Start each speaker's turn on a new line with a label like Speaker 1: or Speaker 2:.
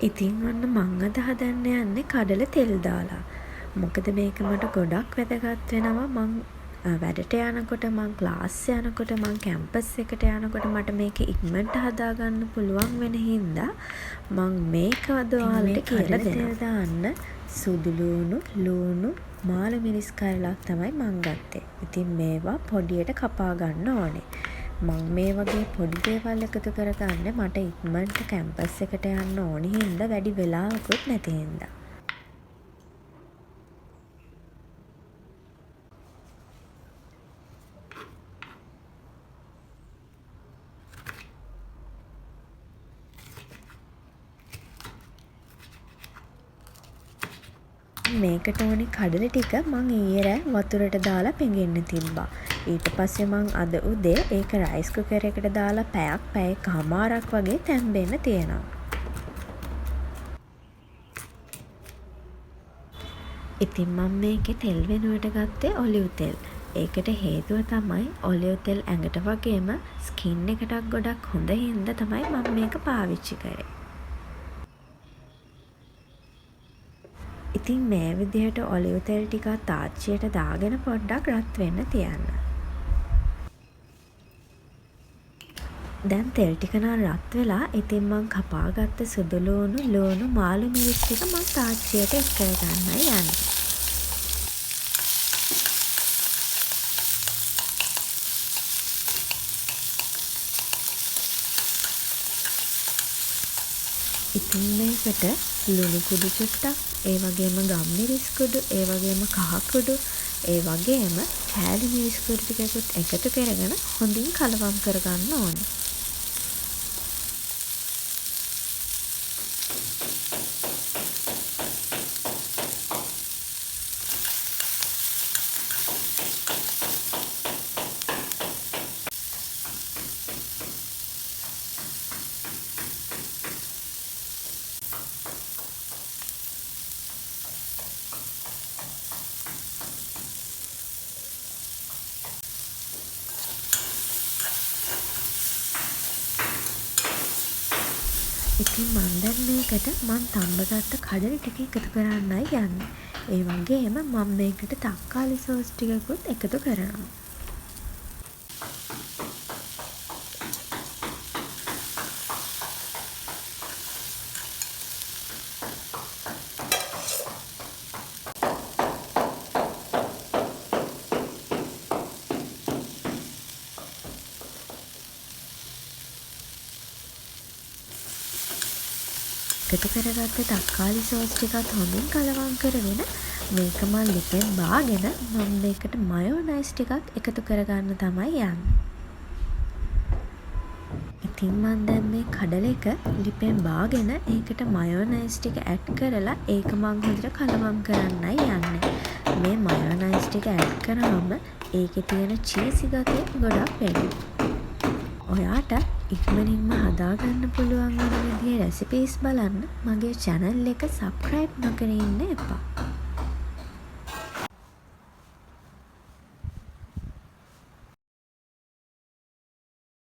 Speaker 1: ඉතින් ඔන්න මං අද හදන්න යන්නේ කඩල තෙල් දාලා. මොකද මේක මට ගොඩක් වැදගත් වෙනවා. මං වැඩට යනකොට, මං ක්ලාස් යනකොට, මං කැම්පස් එකට යනකොට මට මේක ඉක්මනට හදාගන්න පුළුවන් වෙන හින්දා මං මේක අද ඔයාලට කියලා දෙනවා. දාන්න සුදු ලූණු, මාළු මිරිස් කෑල්ලක් තමයි මං ගත්තේ. ඉතින් මේවා පොඩියට කපා ගන්න ඕනේ. මං මේ වගේ පොඩි දේවල් එකතු කරගන්නේ මට ඉක්මනට කැම්පස් එකට යන්න ඕනි හින්දා, වැඩි වෙලාවකුත් නැති හින්දා. මේකට ඕනි කඩල ටික මං ඊයේ රෑ වතුරට දාලා පෙඟෙන්න තිබ්බා. ඊට පස්සේ මං අද උදේ ඒක රයිස් කුකර් එකට දාලා පැයකමාරක් වගේ තැම්බෙන්න තියෙනවා. ඉතින් මම මේකේ තෙල් වෙනුවට ගත්තේ ඔලිව් තෙල්. ඒකට හේතුව තමයි ඔලිව් තෙල් ඇඟට වගේම ස්කින් එකටත් ගොඩක් හොඳ හින්දා තමයි මම මේක පාවිච්චි කරේ. ඉතින් මේ විදිහට ඔලිව් තෙල් ටිකක් තාච්චියට දාගෙන පොඩ්ඩක් රත් වෙන්න තියන්න. දැන් තෙල් ටික නම් රත් වෙලා, ඉතින් මං කපාගත්ත සුදු ලූණු, මාළු මිරිස් ටික මං තාච්චියට එක් කරගන්නයි යන්නේ. ඉතින් මේකට ලුණු කුඩු චුට්ටක්, ඒ වගේම ගම්මිරිස් කුඩු, ඒ වගේම කහ කුඩු, ඒ වගේම කෑලි මිරිස් කුඩු ටිකකුත් එකතු කරගෙන හොඳින් කලවම් කරගන්න ඕනේ. ඉතින් මං දැන් මේකට තම්බගත්ත කඩල ටික එකතු කරන්නයි යන්නේ. ඒ වගේම මම මේකට තක්කාලි සෝස් ටිකකුත් එකතු කරනවා. එකතු කරගත්ත තක්කාලි සෝස් ටිකත් හොඳින් කලවම් කරගෙන මේක මම ලිපෙන් බාගෙන මම මේකට මයෝනයිස් ටිකක් එකතු කරගන්න තමයි යන්නේ. ඉතින් මම දැන් මේ කඩල එක ලිපෙන් බාගෙන ඒකට මයෝනයිස් ටික ඇඩ් කරලා ඒක මම හොඳට කලවම් කරන්නයි යන්නේ. මේ මයෝනයිස් ටික ඇඩ් කරාම ඒකේ තියෙන චීසි ගතිය ගොඩක් වෙනවා. ඔයාට ඉක්මනින්ම හදාගන්න පුළුවන් වෙන විදිහේ රෙසිපීස් බලන්න මගේ channel එක subscribe නොකර ඉන්න එපා.